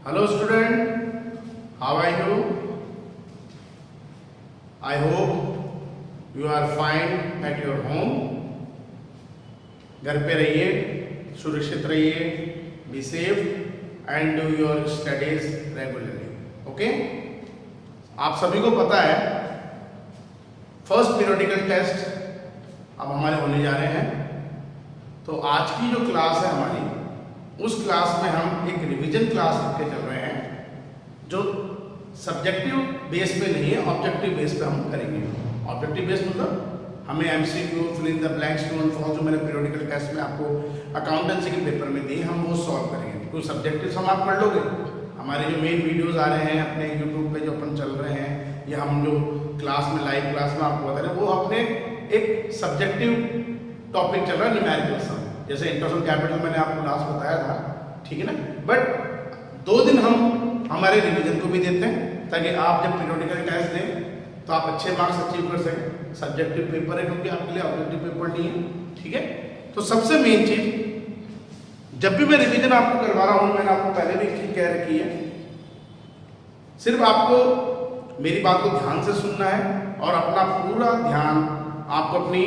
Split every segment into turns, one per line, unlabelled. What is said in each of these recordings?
Hello student, how are you? I hope you are fine at your home. घर पे रहिए, सुरक्षित रहिए, be safe and do your studies regularly. Okay? आप सभी को पता है फर्स्ट पीरियोडिकल टेस्ट अब हमारे होने जा रहे हैं। तो आज की जो क्लास है हमारी, उस क्लास में हम एक रिवीजन क्लास लेके चल रहे हैं जो सब्जेक्टिव बेस पे नहीं है, ऑब्जेक्टिव बेस पे हम करेंगे। ऑब्जेक्टिव बेस मतलब हमें MCQ, fill in the blanks, true and false जो मैंने पीरियोडिकल टेस्ट में आपको अकाउंटेंसी के पेपर में दिए, हम वो सॉल्व करेंगे। कुछ सब्जेक्टिव हम आप पढ़ लोगे, हमारे जो मेन वीडियोस आ रहे हैं अपने यूट्यूब पे जो अपन चल रहे हैं, या हम जो क्लास में लाइव क्लास में आपको बता रहे हैं, वो अपने एक सब्जेक्टिव टॉपिक चल रहा है, न्यूमेरिकल सम। जैसे इंटरेस्ट ऑन कैपिटल मैंने आपको लास्ट बताया था, ठीक है ना। बट 2 दिन हम हमारे रिवीजन को भी देते हैं ताकि आप जब पीरियोडिकल टेस्ट दें तो आप अच्छे मार्क्स अचीव कर सकें। सब्जेक्टिव पेपर है क्योंकि आपके लिए ऑब्जेक्टिव पेपर नहीं है, ठीक है। तो सबसे मेन चीज, जब भी मैं रिवीजन आपको करवा रहा हूं, मैंने आपको पहले भी एक चीज कह रखी है, सिर्फ आपको मेरी बात को ध्यान से सुनना है और अपना पूरा ध्यान आपको अपनी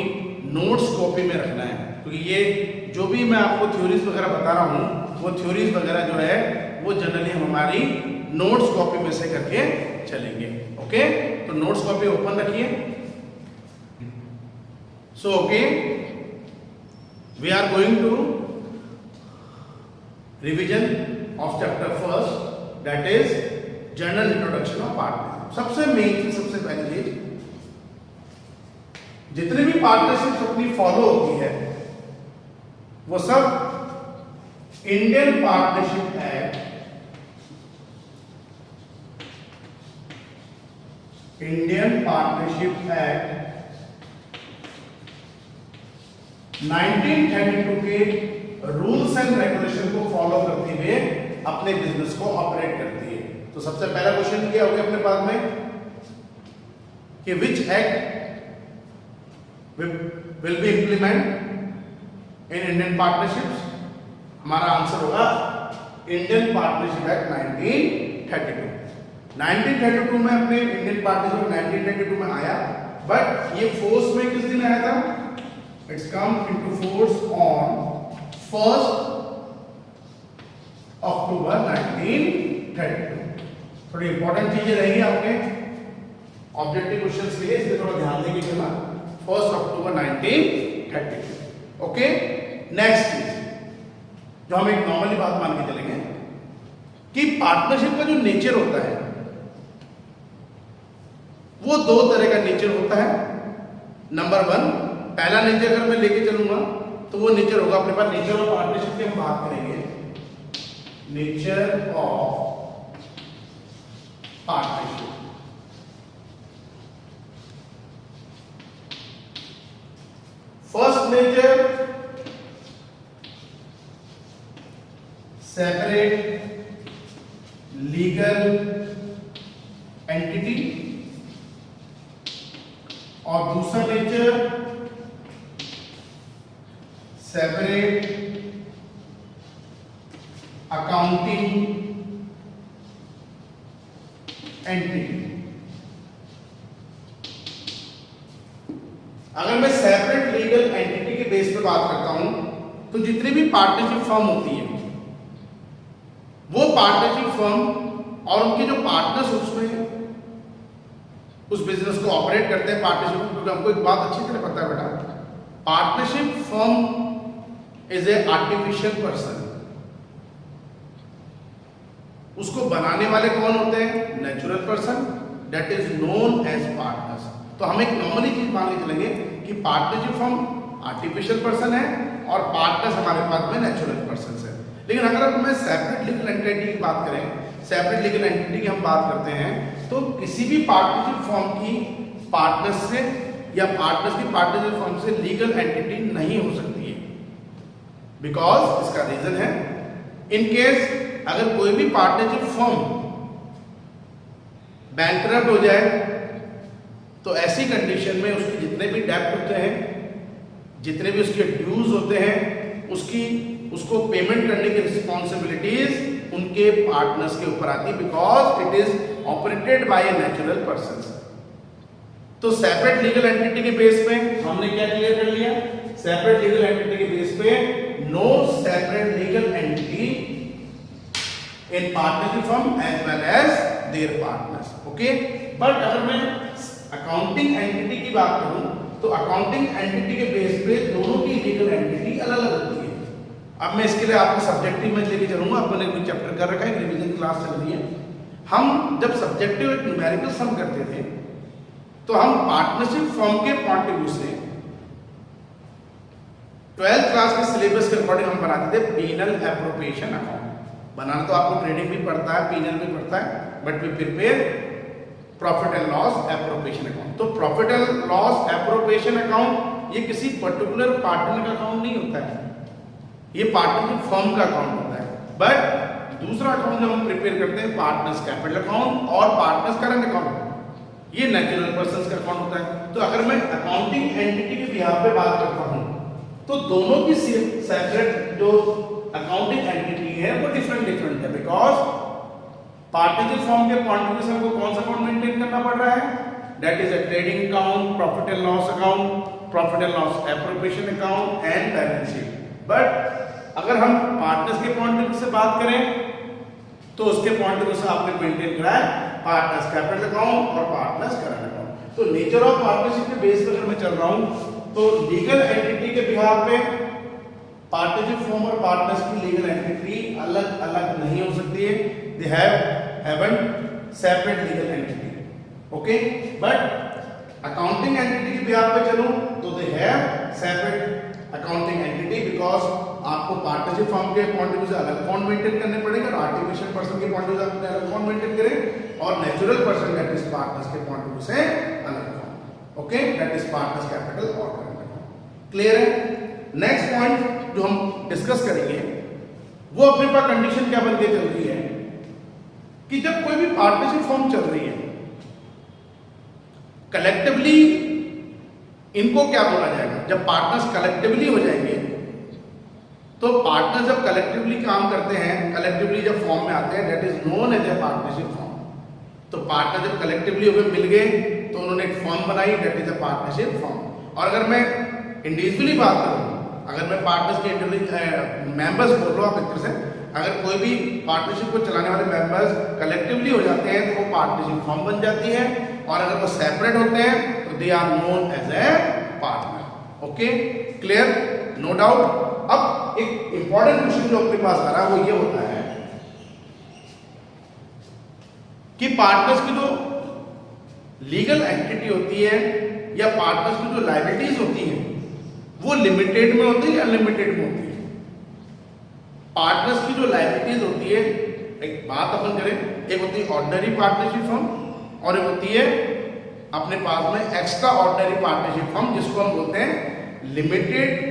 नोट्स कॉपी में रखना है, क्योंकि ये जो भी मैं आपको थ्योरीज वगैरह बता रहा हूँ, वो थ्योरीज वगैरह जो है वो जनरली हमारी नोट्स कॉपी में से करके चलेंगे। ओके, तो नोट्स कॉपी ओपन रखिए। So okay, we are going to revision of chapter first, that is general introduction of partnership. सबसे मेन चीज, सबसे पहली चीज, जितनी भी पार्टनरशिप अपनी फॉलो होती है वो सब Indian partnership act, Indian partnership act 1932 के रूल्स एंड रेगुलेशन को फॉलो करते हुए अपने बिजनेस को ऑपरेट करती है। तो सबसे पहला क्वेश्चन क्या हो गया अपने पास में कि which act will be implement in Indian partnerships? हमारा आंसर होगा इंडियन पार्टनरशिप एक्ट 1932। 1932 में अपने इंडियन पार्टनरशिप 1932 में आया, बट ये फोर्स में किस दिन आया था? It's come into force on 1 अक्टूबर 1932। थोड़ी इंपॉर्टेंट चीजें रहेंगी आपके ऑब्जेक्टिव क्वेश्चंस के लिए, इसलिए थोड़ा ध्यान देके चलना। 1 अक्टूबर 1932। ओके, नेक्स्ट चीज जो हम एक नॉर्मली बात मान के चलेंगे कि पार्टनरशिप का जो नेचर होता है वो 2 तरह का नेचर होता है। नंबर 1, पहला नेचर अगर मैं लेके चलूंगा तो वो नेचर होगा अपने पास, नेचर ऑफ पार्टनरशिप की हम बात करेंगे, nature of partnership. First nature, separate legal entity, और दूसरा नेचर सेपरेट अकाउंटिंग एंटिटी। अगर मैं सेपरेट लीगल एंटिटी के बेस पे बात करता हूं तो जितनी भी पार्टनरशिप फर्म होती है वो पार्टनरशिप फर्म और उनके जो पार्टनर्स उसमें उस बिजनेस को ऑपरेट करते हैं पार्टनरशिप, क्योंकि हमको एक बात अच्छी तरह पता है बेटा, partnership firm is a artificial person. उसको बनाने वाले कौन होते हैं? Natural person, that is known as partners. तो हम एक नॉर्मली चीज मान के चलेंगे कि पार्टनरशिप फर्म आर्टिफिशियल पर्सन है और पार्टनर्स हमारे पास में नेचुरल पर्सन है। लेकिन अगर मैं सेपरेट लीगल एंटिटी की बात करें, सेपरेट लीगल एंटिटी की हम बात करते हैं, तो किसी भी पार्टनरशिप फर्म की पार्टनर्स से या पार्टनर्स की पार्टनरशिप फर्म से लीगल एंटिटी नहीं हो सकती है। बिकॉज इसका रीजन है, इन केस अगर कोई भी पार्टनरशिप फर्म बैंकरप्ट हो जाए तो ऐसी कंडीशन में उसके जितने भी डेब्ट होते हैं, जितने भी उसके ड्यूज होते हैं, उसको पेमेंट करने की रिस्पॉन्सिबिलिटीज उनके पार्टनर्स के ऊपर आती है, because it is operated by a natural person. तो सेपरेट लीगल एंटिटी के बेस पे हमने क्या क्लियर कर लिया, सेपरेट लीगल एंटिटी के बेस पे no separate legal entity in partnership firm as well as their partners. Okay, but अगर मैं अकाउंटिंग एंटिटी की बात करूं तो अकाउंटिंग एंटिटी के बेस पे दोनों की लीगल एंटिटी अलग अलग होती है। अब मैं इसके लिए आपको सब्जेक्टिव में लेके चलूंगा, अपने कोई चैप्टर कर रखा है, रिवीजन क्लास चल रही है। हम जब सब्जेक्टिव एक न्यूमेरिकल सम करते थे तो हम पार्टनरशिप फर्म के पॉइंट ऑफ व्यू से 12th क्लास के सिलेबस के अकॉर्डिंग हम बनाते थे पीनल एप्रोप्रिएशन अकाउंट। बनाना तो आपको ट्रेडिंग भी पड़ता है, पीनल भी पड़ता है, but we prepare profit and loss appropriation account. तो profit and loss appropriation account ये किसी पर्टिकुलर पार्टनर का अकाउंट नहीं होता है, ये पार्टनरशिप फर्म का अकाउंट होता है। बट दूसरा अकाउंट जब हम प्रिपेयर करते हैं पार्टनर्स कैपिटल अकाउंट और पार्टनर्स करंट अकाउंट, ये नेचुरल पर्संस का अकाउंट होता है। तो अगर मैं अकाउंटिंग एंटिटी के बिहाफ पे बात करता हूं तो दोनों की सेपरेट जो अकाउंटिंग एंटिटी है वो डिफरेंट है, बिकॉज पार्टनरशिप फर्म के पॉइंट ऑफ व्यू से हमको कौन सा अकाउंट मेंटेन करना पड़ रहा है, that is a trading account, profit and loss account, profit and loss appropriation account and balance sheet. But अगर हम पार्टनर्स के पॉइंट ऑफ व्यू से बात करें तो उसके पॉइंट ऑफ व्यू से आपने मेंटेन करा है पार्टनर्स कैपिटल अकाउंट और पार्टनर्स करंट अकाउंट। तो नेचर ऑफ पार्टनरशिप के बेस पर अगर मैं चल रहा हूं तो लीगल एंटिटी के बिहाफ पे पार्टनरशिप फर्म और पार्टनर्स की लीगल एंटिटी अलग अलग नहीं हो सकती है, दे haven separate legal entity. Okay, but accounting entity के बिहाफ पे चलूं तो they have separate accounting entity, because आपको पार्टनरशिप फर्म के पॉइंट ऑफ व्यू से अलग अकाउंट मेंटेन करने पड़ेंगे और आर्टिफिशियल पर्सन के पॉइंट ऑफ व्यू से अलग अकाउंट मेंटेन करें और natural person that is partners के पॉइंट ऑफ व्यू से अलग account. Okay, that is partners capital और करंट अकाउंट। क्लियर है? नेक्स्ट पॉइंट जो हम डिस्कस करेंगे वो अपने पास कंडीशन क्या बन के चल रही है कि जब कोई भी पार्टनरशिप फर्म चल रही है कलेक्टिवली, इनको क्या बोला जाएगा, जब पार्टनर्स कलेक्टिवली हो जाएंगे तो पार्टनर जब कलेक्टिवली काम करते हैं, कलेक्टिवली जब फॉर्म में आते हैं, that is known as a partnership form. तो पार्टनर जब कलेक्टिवली होकर मिल गए तो उन्होंने एक फॉर्म बनाई, that is a partnership form. और अगर मैं इंडिविजुअली बात करूं, अगर मैं पार्टनर्स के मेंबर्स बोल रहा हूं, आप एक तरह से अगर कोई भी पार्टनरशिप को चलाने वाले मेंबर्स कलेक्टिवली हो जाते हैं तो वो पार्टनरशिप फॉर्म बन जाती है, और अगर वो सेपरेट होते हैं तो they are known as a partner. Okay, clear? No doubt. अब एक इंपॉर्टेंट क्वेश्चन जो अपने पास आ रहा है वो ये होता है कि पार्टनर्स की जो लीगल एंटिटी होती है या पार्टनर्स की जो लायबिलिटीज होती हैं वो लिमिटेड में होती है या अनलिमिटेड में होती है? पार्टनर्स की जो लायबिलिटीज होती है, एक बात अपन करें, एक होती है ऑर्डिनरी पार्टनरशिप फर्म और एक होती है अपने पास में एक्स्ट्रा ऑर्डिनरी पार्टनरशिप फर्म, जिसको हम बोलते हैं limited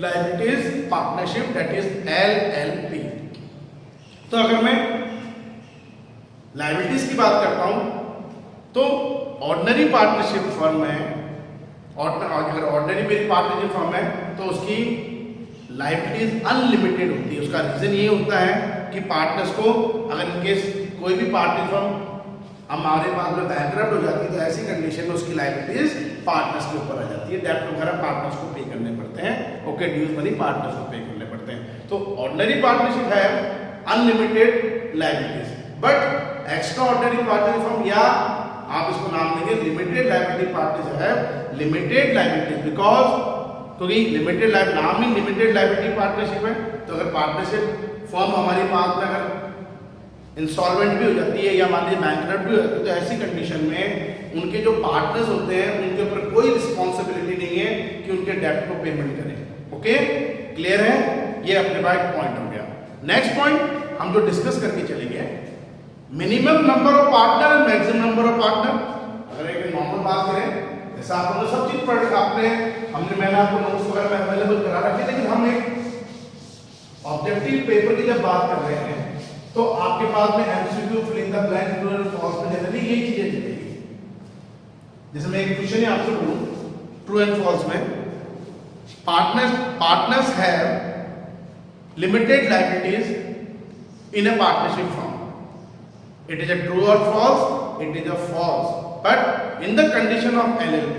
liabilities partnership, that is LLP। तो अगर मैं लायबिलिटीज की बात करता हूं तो ऑर्डिनरी पार्टनरशिप फर्म है, अगर ऑर्डिनरी मेरी पार्टनरशिप फर्म है तो उसकी लायबिलिटीज अनलिमिटेड होती है। उसका रीजन ये होता है कि पार्टनर्स को अगर इनकेस कोई भी पार्टनर फर्म हमारे पास में बैंकरप्ट हो जाती है तो ऐसी कंडीशन में उसकी लायबिलिटीज पार्टनर्स के ऊपर आ जाती है, डेब्ट वगैरह पार्टनर्स को पे करने पड़ते हैं। ओके, ड्यूज मनी पार्टनर्स को पे करने पड़ते हैं। तो ऑर्डिनरी पार्टनरशिप है unlimited liabilities, but extra ordinary partnership firm या आप इसको नाम देंगे लिमिटेड लायबिलिटी पार्टनर्स है, लिमिटेड लायबिलिटीज, बिकॉज क्योंकि लिमिटेड लाइफ नाम ही लिमिटेड लायबिलिटी पार्टनरशिप है। तो अगर पार्टनरशिप फर्म हमारे पास में अगर इंस्टॉलमेंट भी हो जाती है या मान लीजिए बैंकरप्ट भी हो जाती है तो ऐसी कंडीशन में उनके जो पार्टनर्स होते हैं उनके ऊपर कोई रिस्पॉन्सिबिलिटी नहीं है कि उनके डेब्ट को पेमेंट करें। ओके, क्लियर है? ये अपने पास पॉइंट हो गया। नेक्स्ट पॉइंट हम जो डिस्कस करके चलेंगे, minimum number of partner and maximum number of partner. अगर एक नॉर्मल बात करें, जैसा आप लोग सब चीज पढ़ मैंने आपको नोट्स वगैरह में अवेलेबल करा रखे, लेकिन हम एक ऑब्जेक्टिव पेपर की जब बात कर रहे हैं तो आपके पास में MCQ, fill in the blank, true and false में जनरली ये चीजें चलेगी। जैसे मैं एक क्वेश्चन आपसे बोलूं, ट्रू एंड फॉल्स में partners have limited liabilities in a partnership firm. It is a true or false? It is a false. But in the condition of LLP,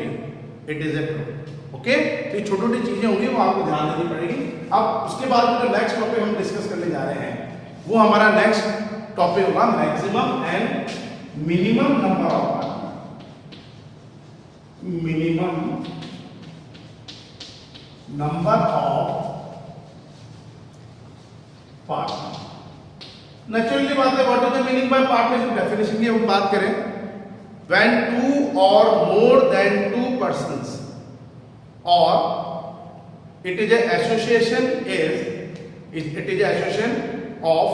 it is a true. Okay, तो ये छोटी छोटी चीजें होंगी वो आपको ध्यान देनी पड़ेगी. अब उसके बाद जो नेक्स्ट टॉपिक हम डिस्कस करने जा रहे हैं वो हमारा नेक्स्ट टॉपिक होगा maximum and minimum number of partner. Minimum number of partner. Naturally बात है, what is the meaning by partnership? Definition की हम बात करें, व्हेन टू और more than two persons or it is a association of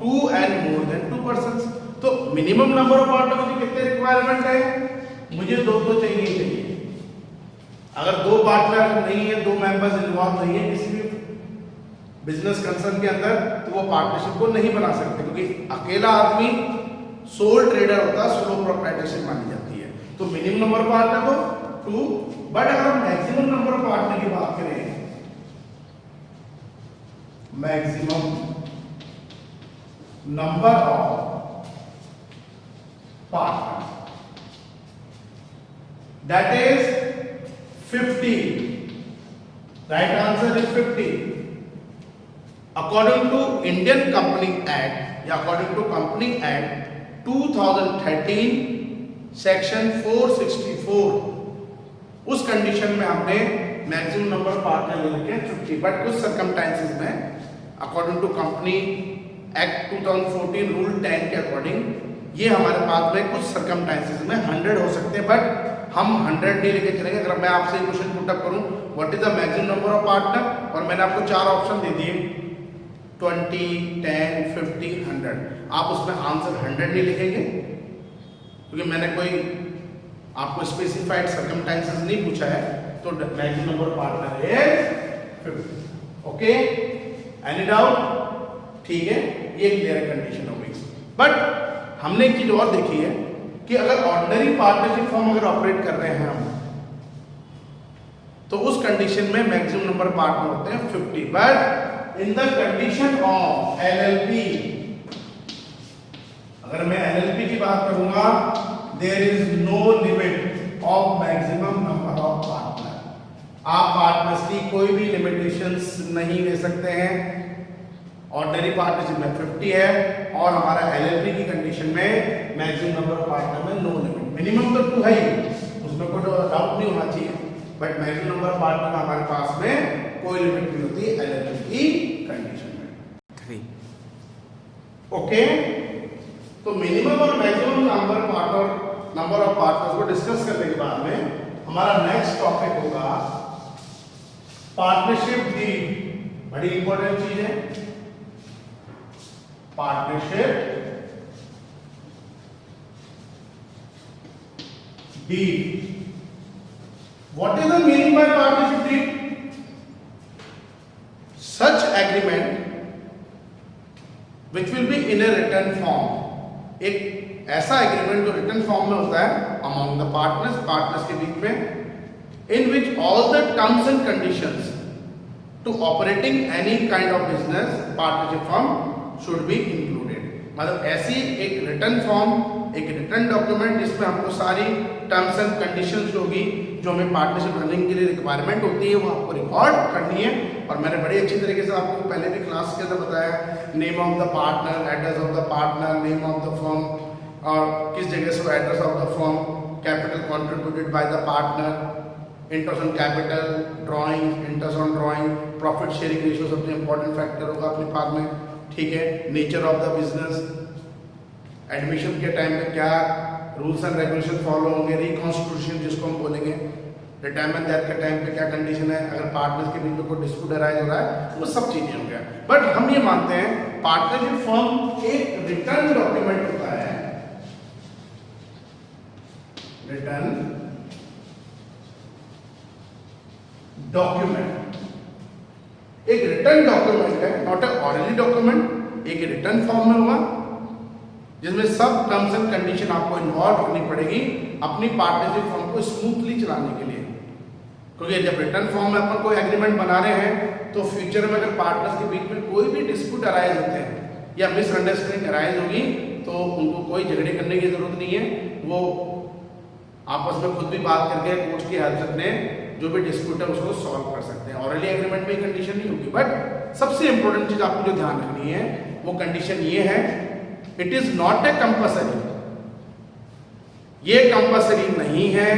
two and more than two persons. तो minimum number of partner की कितने रिक्वायरमेंट है? मुझे दो तो चाहिए. अगर दो पार्टनर नहीं है, दो मेंबर्स इन्वॉल्व नहीं है किसी भी बिजनेस कंसर्न के अंदर, तो वो पार्टनरशिप को नहीं बना सकते, क्योंकि अकेला आदमी सोल ट्रेडर होता है, सोलो प्रोप्राइटरशिप मानी जाती है. तो मिनिमम नंबर पार्टनर को 2. बट अगर हम मैक्सिमम नंबर ऑफ पार्टनर की बात करें, maximum number of partner that is 50. Right answer is 50. According to Indian company act या according to company act 2013 section 464, उस कंडीशन में हमने मैक्सिमम नंबर पार्टनर ले रखे हैं 50. बट कुछ सर्कमस्टेंसेस में according to company act 2014 rule 10 के अकॉर्डिंग ये हमारे पास में कुछ सर्कमस्टेंसेस में 100 हो सकते हैं, बट हम 100 नहीं लेके चलेंगे. अगर मैं आपसे क्वेश्चन पुट अप करूं what is the maximum number of partner, और मैंने आपको 4 ऑप्शन दे दिए 20, 10, 50, 100, आप उसमें आंसर 100 नहीं लिखेंगे, क्योंकि मैंने कोई आपको स्पेसिफाइड सर्कमस्टेंसेस नहीं पूछा है. तो maximum number partner is 50. Okay, any doubt? ठीक है, ये क्लियर कंडीशन हो गई. बट हमने एक चीज और देखी है कि अगर ऑर्डिनरी पार्टनरशिप फॉर्म अगर ऑपरेट कर रहे हैं हम, तो उस कंडीशन में मैक्सिमम नंबर पार्टनर होते हैं 50. But in the condition of LLP, अगर मैं एलएलपी की बात करूंगा, there is no limit of maximum number of partner. आप पार्टनर्स की कोई भी लिमिटेशंस नहीं ले सकते हैं. ऑर्डिनरी पार्टनरशिप में 50 है और हमारा एलएलपी की कंडीशन में मैक्सिमम नंबर ऑफ पार्टनर में नो लिमिट. मिनिमम तो 2 है ही, उसमें कोई डाउट नहीं होना चाहिए, but maximum number of partner हमारे पास में कोई लिमिट नहीं होती एलएलपी की कंडीशन में. 3. ओके, तो मिनिमम और मैक्सिमम नंबर ऑफ पार्टनर्स को डिस्कस करने के बाद में हमारा नेक्स्ट टॉपिक होगा पार्टनरशिप डीड. बड़ी इंपॉर्टेंट चीज है partnership deed. What is the meaning by partnership deed? Such agreement which will be in a written form. एक ऐसा एग्रीमेंट जो रिटन फॉर्म में होता है अमॉन्ग द पार्टनर्स के बीच में, in which all the terms and conditions to operating any kind of business partnership form should be included. मतलब ऐसी एक रिटन फॉर्म, एक रिटन डॉक्यूमेंट जिसमें हमको सारी टर्म्स एंड कंडीशंस होगी जो हमें पार्टनरशिप रनिंग के लिए रिक्वायरमेंट होती है, वो आपको रिकॉर्ड करनी है. और मैंने बड़ी अच्छी तरीके से आपको पहले भी क्लास के अंदर बताया, name of the partner, address of the partner, name of the firm, और किस जगह से address of the firm, capital contributed bye the partner, interest on capital, drawing, interest on drawing, profit sharing ratio सबसे important factor होगा अपने पास में. ठीक है, nature of the business, admission के टाइम पे क्या रूल्स एंड रेगुलेशन फॉलो होंगे, रिकॉन्स्टिट्यूशन जिसको हम बोलेंगे, रिटायरमेंट डेथ के टाइम पे क्या कंडीशन है, अगर पार्टनर्स के बीच में कोई डिस्प्यूट अराइज हो रहा है, वो सब चीजें होंगे. बट हम ये मानते हैं पार्टनरशिप फॉर्म एक रिटर्न डॉक्यूमेंट होता है, रिटर्न डॉक्यूमेंट, एक रिटर्न डॉक्यूमेंट है, नॉट ए ऑरली डॉक्यूमेंट. एक रिटर्न फॉर्म में हुआ जिसमें सब टर्म्स एंड कंडीशन आपको इन्वॉल्व करनी पड़ेगी अपनी पार्टनरशिप फॉर्म को स्मूथली चलाने के लिए. क्योंकि जब रिटर्न फॉर्म में अपन कोई एग्रीमेंट बना रहे हैं तो फ्यूचर में अगर पार्टनर्स के बीच में कोई भी डिस्प्यूट अराइज होते हैं या मिसअंडरस्टैंडिंग अराइज होगी तो उनको कोई झगड़े करने की जरूरत नहीं है, वो आपस में खुद भी बात करके कोर्ट की हेल्प से जो भी डिस्प्यूट है उसको सॉल्व कर सकते हैं। ऑरली एग्रीमेंट में कंडीशन नहीं होगी, बट सबसे इंपॉर्टेंट चीज आपको जो ध्यान रखनी है वो कंडीशन ये है, it is not a compulsory. ये कंपल्सरी नहीं है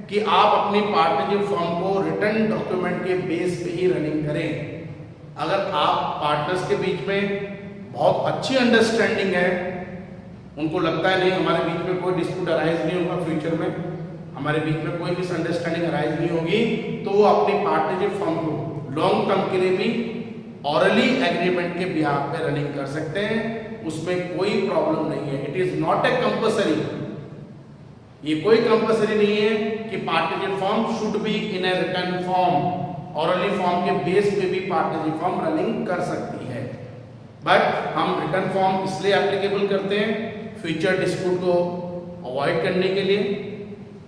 कि आप अपनी पार्टनरशिप फॉर्म को रिटर्न डॉक्यूमेंट के बेस पे ही रनिंग करें। अगर आप पार्टनर्स के बीच में बहुत अच्छी अंडरस्टैंडिंग है, उनको लगता है नहीं हमारे बीच में कोई डिस्प्यूट अराइज नहीं होगा, फ्यूचर में हमारे बीच में कोई मिसअंडरस्टैंडिंग अराइज नहीं होगी, तो वो अपनी पार्टनरशिप फॉर्म को लॉन्ग टर्म के लिए भी ऑरली एग्रीमेंट के बिहाफ पे रनिंग कर सकते हैं, उसमें कोई प्रॉब्लम नहीं है। It is not a compulsory, ये कोई कंपल्सरी नहीं है कि partnership form should B in A return form. Hourly form के बेस पे भी पार्टनरशिप फॉर्म रनिंग कर सकती है, बट हम रिटर्न फॉर्म इसलिए एप्लीकेबल करते हैं फ्यूचर डिस्प्यूट को अवॉइड करने के लिए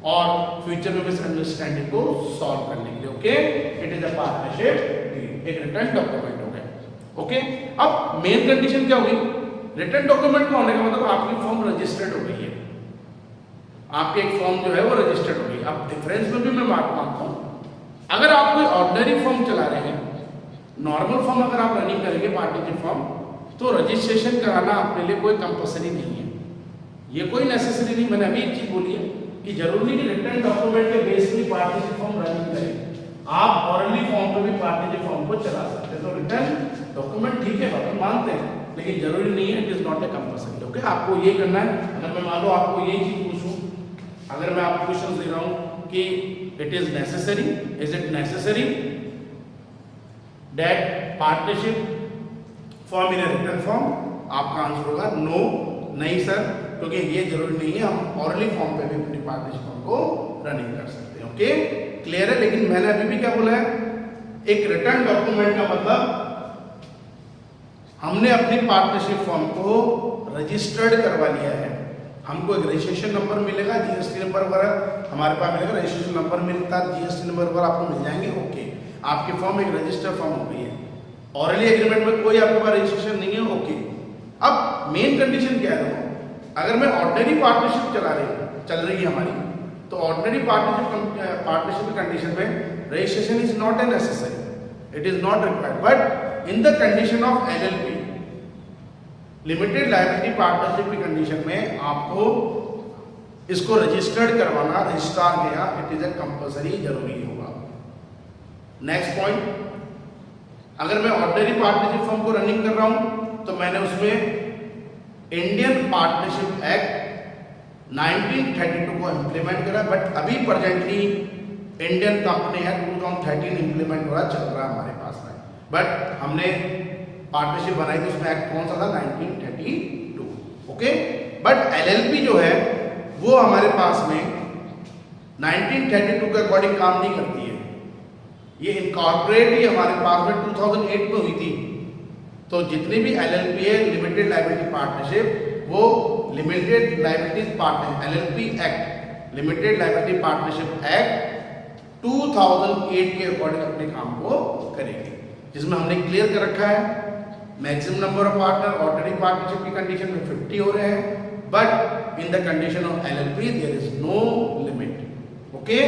और फ्यूचर में मिसअंडरस्टैंडिंग को सॉल्व करने के लिए। Okay, it is a partnership deed, एक रिटर्न डॉक्यूमेंट हो गया। ओके, अब मेन कंडीशन क्या होगी, रिटर्न डॉक्यूमेंट का होने का मतलब आपकी फॉर्म रजिस्टर्ड हो गई है, आपकी एक फॉर्म जो है वो रजिस्टर्ड हो गई। अब डिफरेंस में भी मैं बात मानता हूं, अगर आप कोई ऑर्डिनरी फॉर्म चला रहे हैं, नॉर्मल फॉर्म अगर आप रनिंग करेंगे पार्टनरशिप फॉर्म, तो रजिस्ट्रेशन कराना अपने लिए कोई कंपल्सरी नहीं है, ये कोई नेसेसरी नहीं। मैंने अभी एक चीज बोली है कि जरूरी नहीं कि रिटर्न डॉक्यूमेंट के बेस पे पार्टनरशिप फॉर्म रनिंग करें, आप ऑरली फॉर्म पे भी पार्टनरशिप फॉर्म को चला सकते हैं। तो रिटर्न डॉक्यूमेंट ठीक है, बात मानते हैं, लेकिन जरूरी नहीं है, it is not a compulsory. Okay, आपको ये करना है। अगर मैं मान लो आपको ये चीज पूछूं, अगर मैं आपको क्वेश्चन दे रहा हूं कि it is necessary, is it necessary that partnership form in A return form, आपका आंसर होगा नो, नहीं सर, क्योंकि ये जरूरी नहीं है, हम ऑरली फॉर्म पे भी अपनी पार्टनरशिप फॉर्म को रनिंग कर सकते हैं। ओके, क्लियर है। लेकिन मैंने अभी भी क्या बोला है, एक रिटर्न डॉक्यूमेंट का मतलब हमने अपनी पार्टनरशिप फॉर्म को रजिस्टर्ड करवा लिया है, हमको एक रजिस्ट्रेशन नंबर मिलेगा, जीएसटी नंबर वगैरह हमारे पास मिलेगा, रजिस्ट्रेशन नंबर मिलता है, जीएसटी नंबर वगैरह आपको मिल जाएंगे। ओके, आपकी फॉर्म एक रजिस्टर्ड फॉर्म हो गई है, ऑरली एग्रीमेंट में कोई आपके पास रजिस्ट्रेशन नहीं है। ओके, अब मेन कंडीशन क्या है, अगर मैं ऑर्डिनरी पार्टनरशिप चल रही है हमारी, तो ऑर्डिनरी पार्टनरशिप की कंडीशन में registration is not a necessary, it is not required, but in the condition of LLP limited liability partnership की कंडीशन में आपको इसको रजिस्टर्ड करवाना, रजिस्ट्रार गया, इट इज ए कंपल्सरी, जरूरी होगा। नेक्स्ट पॉइंट, अगर मैं ऑर्डिनरी पार्टनरशिप फॉर्म को रनिंग कर रहा हूं तो मैंने उसमें इंडियन पार्टनरशिप एक्ट 1932 को इम्प्लीमेंट करा, बट अभी presently Indian company act 2013 implement हो रहा, चल रहा हमारे पास में, बट हमने पार्टनरशिप बनाई थी, उसमें एक्ट कौन सा था, 1932। ओके, बट एलएलपी जो है वो हमारे पास में 1932 के अकॉर्डिंग काम नहीं करती है, ये इनकॉर्पोरेट ही हमारे पास में 2008 में हुई थी। तो जितनी भी एलएलपी है, लिमिटेड लायबिलिटी पार्टनरशिप, वो limited liability partner LLP act, limited liability partnership act 2008 के अकॉर्डिंग अपने काम को करेगी, जिसमें हमने क्लियर कर रखा है maximum number of partner ordinary partnership की कंडीशन में 50 हो रहे हैं, but in the condition of LLP there is no limit. Okay,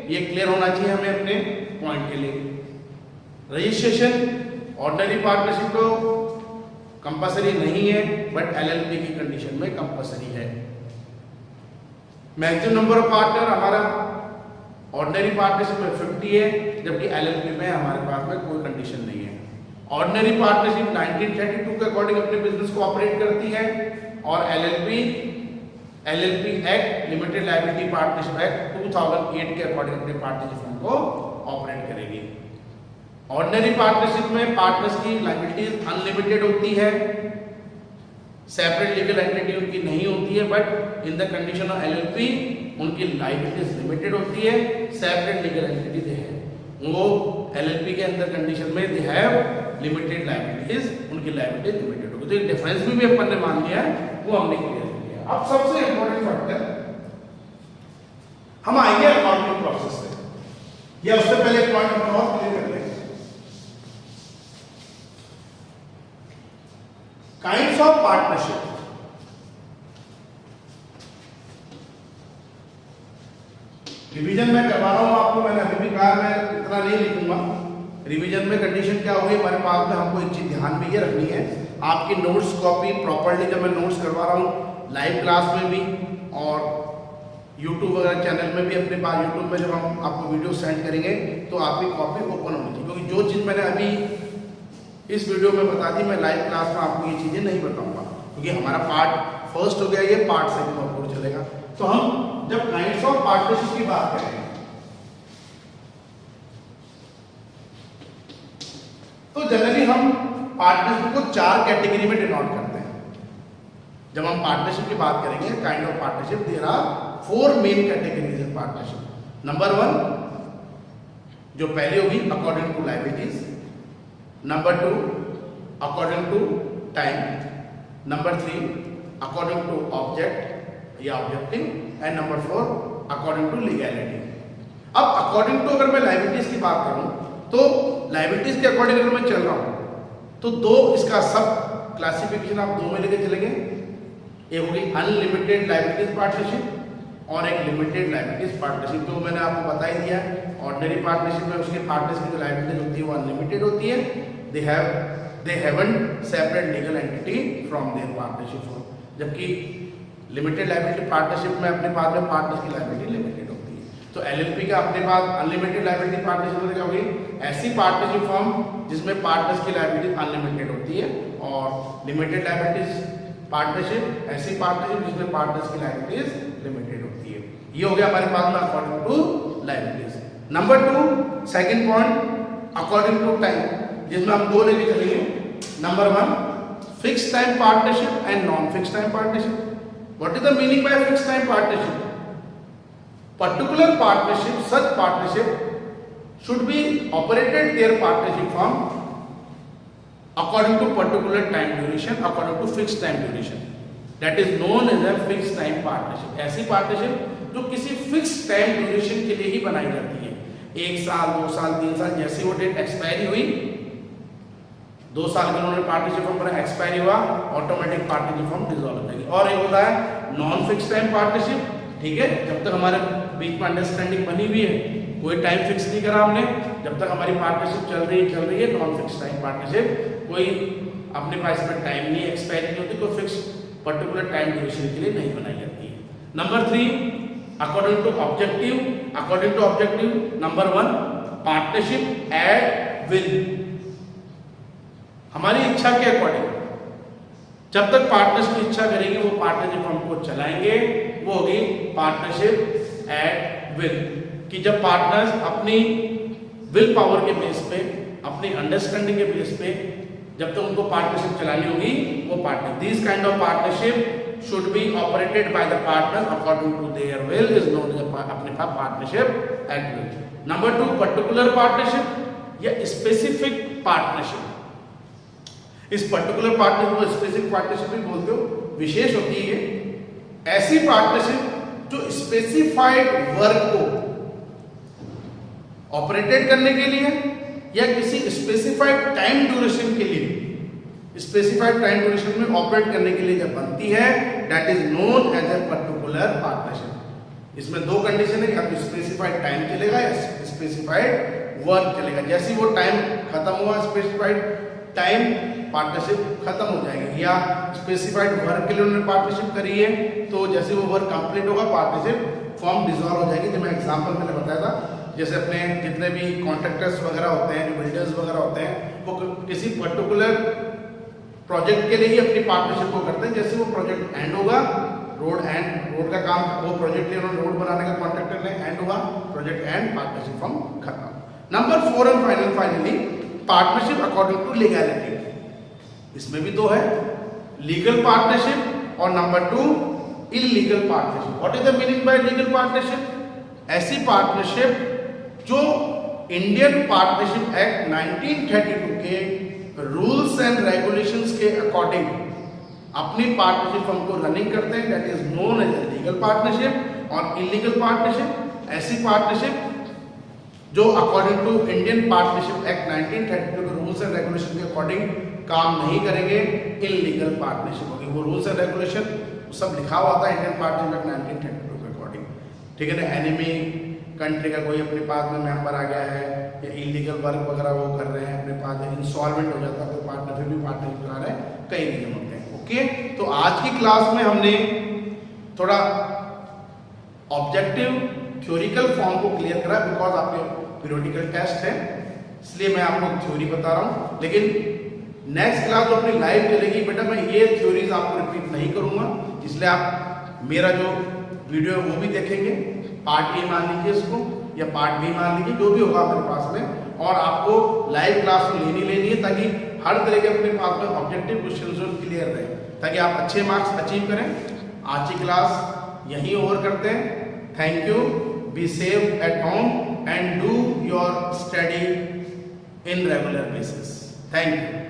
ये क्लियर होना चाहिए हमें अपने पॉइंट के लिए। रजिस्ट्रेशन ऑर्डिनरी पार्टनरशिप को कंपल्सरी नहीं है, बट एलएलपी की कंडीशन में कंपल्सरी है। मैक्सिमम नंबर ऑफ पार्टनर हमारा ऑर्डिनरी पार्टनरशिप में 50 है, जबकि एलएलपी में हमारे पास में कोई कंडीशन नहीं है। ऑर्डिनरी पार्टनरशिप 1932 के अकॉर्डिंग अपने बिजनेस को ऑपरेट करती है, और LLP act, limited liability partnership act 2008 के अकॉर्डिंग अपने पार्टनरशिप फॉर्म को ऑपरेट करेगी। ऑर्डिनरी पार्टनरशिप में पार्टनर्स की लायबिलिटीज अनलिमिटेड होती है, सेपरेट लीगल एंटिटी उनकी नहीं होती है, but in the condition of LLP उनकी लायबिलिटीज लिमिटेड होती है, सेपरेट लीगल एंटिटी दे है, वो एलएलपी के अंदर कंडीशन में दे हैव लिमिटेड लायबिलिटीज, उनकी लायबिलिटी लिमिटेड होगी। तो एक डिफरेंस भी अपन ने मान लिया, वो हमने क्लियर कर लिया। अब सबसे इंपॉर्टेंट फैक्टर, हम आएंगे अकाउंटिंग प्रोसेस से, या उससे पहले एक पॉइंट हम और क्लियर कर लें। Kinds of partnership. रिवीजन में करवा रहा हूं आपको, मैंने अभी भी कहा मैं इतना नहीं लिखूंगा। रिवीजन में कंडीशन क्या होगी हमारे पास में, हमको एक चीज ध्यान में ये रखनी है, आपकी नोट्स कॉपी प्रॉपर्ली जब मैं नोट्स करवा रहा हूँ लाइव क्लास में भी और यूट्यूब वगैरह चैनल में भी, अपने पास यूट्यूब में जब हम आपको वीडियो सेंड करेंगे तो आपकी कॉपी ओपन होनी चाहिए, क्योंकि जो चीज़ मैंने अभी इस वीडियो में बता दी मैं लाइव क्लास में आपको ये चीज़ें नहीं बताऊंगा, क्योंकि हमारा पार्ट फर्स्ट हो गया, ये पार्ट सेकंड और पूरा चलेगा। तो हम जब काइंड्स ऑफ पार्टनरशिप की बात करेंगे तो जनरली हम पार्टनरशिप को 4 कैटेगरी में डिनोट करते हैं। जब हम पार्टनरशिप की बात करेंगे kind of partnership, there are 4 main categories in partnership. Number 1 जो पहली होगी according to liabilities, number 2 according to time, number 3 according to object या objective, and number 4 according to legality. अब अकॉर्डिंग टू अगर मैं लायबिलिटीज की बात करूं तो लायबिलिटीज के अकॉर्डिंग अगर मैं चल रहा हूं तो 2 इसका सब क्लासिफिकेशन आप 2 में लेके चलेंगे। एक होगी अनलिमिटेड लायबिलिटीज पार्टनरशिप और एक लिमिटेड लायबिलिटीज पार्टनरशिप। तो मैंने आपको बता ही दिया, ऑर्डिनरी पार्टनरशिप में उसके पार्टनर्स की जो लायबिलिटीज होती है वो अनलिमिटेड होती है, they haven't separate legal entity from their partnership form. जबकि लिमिटेड लायबिलिटी पार्टनरशिप में अपने पास में पार्टनर्स की लायबिलिटी लिमिटेड होती है। तो एलएलपी का अपने पास अनलिमिटेड लायबिलिटी पार्टनरशिप में क्या होगी, ऐसी पार्टनरशिप फॉर्म जिसमें पार्टनर्स की लायबिलिटी अनलिमिटेड होती है, और लिमिटेड लायबिलिटीज पार्टनरशिप ऐसी पार्टनरशिप जिसमें पार्टनर्स की लायबिलिटीज लिमिटेड होती है। ये हो गया हमारे पास में according to liabilities. Number 2 second point according to time, जिसमें हम 2 लेके चलेंगे। Number 1 fix time partnership and non fix time partnership. What is the meaning by fix time partnership? Particular partnership, such partnership should be operated their partnership firm according to particular time duration, according to fixed time duration, that is known as a fixed time partnership। ऐसी partnership जो किसी fix time duration के लिए ही बनाई जाती है, 1 साल 2 साल 3 साल, जैसे वो डेट एक्सपायरी हुई 2 साल के उन्होंने पार्टनरशिप फॉर्म बना, एक्सपायरी हुआ ऑटोमेटिक पार्टनरशिप फॉर्म डिसॉल्व हो जाएगी। और एक होता है नॉन फिक्स टाइम पार्टनरशिप, ठीक है, जब तक हमारे बीच में अंडरस्टैंडिंग बनी हुई है, कोई टाइम फिक्स नहीं करा हमने, जब तक हमारी पार्टनरशिप चल रही है नॉन फिक्स टाइम पार्टनरशिप, कोई अपने पास में टाइम नहीं, एक्सपायरी नहीं होती, कोई फिक्स पर्टिकुलर टाइम ड्यूरेशन के लिए नहीं बनाई जाती है। Number 3 according to objective, according to objective number 1 partnership at will, हमारी इच्छा के अकॉर्डिंग, जब तक पार्टनर्स की इच्छा करेंगे वो पार्टनरशिप हमको चलाएंगे, वो होगी पार्टनरशिप एट विल। कि जब पार्टनर्स अपनी विल पावर के बेस पे, अपनी अंडरस्टैंडिंग के बेस पे जब तक उनको पार्टनरशिप चलानी होगी वो partner, this kind of partnership should be operated by the partner according to their will, is known as अपने पास partnership at will. Number 2 particular partnership या स्पेसिफिक पार्टनरशिप। इस पर्टिकुलर पार्टनरशिप को स्पेसिफिक पार्टनरशिप भी बोलते हो, विशेष होती है ऐसी पार्टनरशिप जो स्पेसिफाइड वर्क को ऑपरेटेड करने के लिए या किसी स्पेसिफाइड टाइम ड्यूरेशन के लिए, स्पेसिफाइड टाइम ड्यूरेशन में ऑपरेट करने के लिए जब बनती है, that is known as a particular partnership. इसमें 2 कंडीशन है, या तो स्पेसिफाइड टाइम चलेगा या स्पेसिफाइड वर्क चलेगा। जैसे वो टाइम खत्म हुआ, स्पेसिफाइड टाइम, पार्टनरशिप खत्म हो जाएगी, या स्पेसिफाइड वर्क के लिए उन्होंने पार्टनरशिप करी है तो जैसे वो वर्क कंप्लीट होगा पार्टनरशिप फॉर्म डिसॉल्व हो जाएगी। जब मैं एग्जांपल मैंने बताया था, जैसे अपने जितने भी कॉन्ट्रैक्टर्स वगैरह होते हैं, जो बिल्डर्स वगैरह होते हैं, वो किसी पर्टिकुलर प्रोजेक्ट के लिए ही अपनी पार्टनरशिप को करते हैं। जैसे वो प्रोजेक्ट एंड होगा, रोड का काम, वो प्रोजेक्ट लिए उन्होंने रोड बनाने का कॉन्ट्रैक्टर ने एंड हुआ, प्रोजेक्ट एंड, पार्टनरशिप फॉर्म खत्म। Number 4 and finally partnership according to legality. इसमें भी 2 है, लीगल पार्टनरशिप और number 2 illegal partnership. What is the meaning by legal partnership? ऐसी पार्टनरशिप जो इंडियन पार्टनरशिप एक्ट 1932 के रूल्स एंड रेगुलेशंस के अकॉर्डिंग अपनी पार्टनरशिप हमको रनिंग करते हैं, that is known as a legal partnership. और इलीगल पार्टनरशिप ऐसी पार्टनरशिप जो according to Indian partnership act 1932 के रूल्स एंड रेगुलेशन के अकॉर्डिंग काम नहीं करेंगे इनलीगल पार्टनरशिप होगी। वो रूल्स एंड रेगुलेशन सब लिखा हुआ था इंडियन पार्टनरशिप एक्ट 1932 के अकॉर्डिंग, ठीक है ना। एनिमी कंट्री का कोई अपने पास में मेंबर आ गया है या इलीगल वर्क वगैरह वो कर रहे हैं अपने पास, इंसॉल्वेंट हो जाता है कोई पार्टनर, फिर भी पार्टनरशिप करा रहे हैं, कई रीजन होते हैं। ओके, तो आज की क्लास में हमने थोड़ा ऑब्जेक्टिव थ्योरिकल फॉर्म को क्लियर करा, बिकॉज आपके पीरियोडिकल टेस्ट है इसलिए मैं आपको थ्योरी बता रहा हूँ। लेकिन नेक्स्ट क्लास जो अपनी लाइव चलेगी बेटा, मैं ये थ्योरीज आपको रिपीट नहीं करूंगा, इसलिए आप मेरा जो वीडियो है वो भी देखेंगे, पार्ट ए मान लीजिए इसको या पार्ट बी मान लीजिए, जो भी होगा मेरे पास में, और आपको लाइव क्लास तो लेनी है ताकि हर तरह के अपने पास में ऑब्जेक्टिव क्वेश्चन क्लियर रहे, ताकि आप अच्छे मार्क्स अचीव करें। आज की क्लास यहीं ओवर करते हैं। Thank you, be safe at home and do your study in regular basis. Thank you.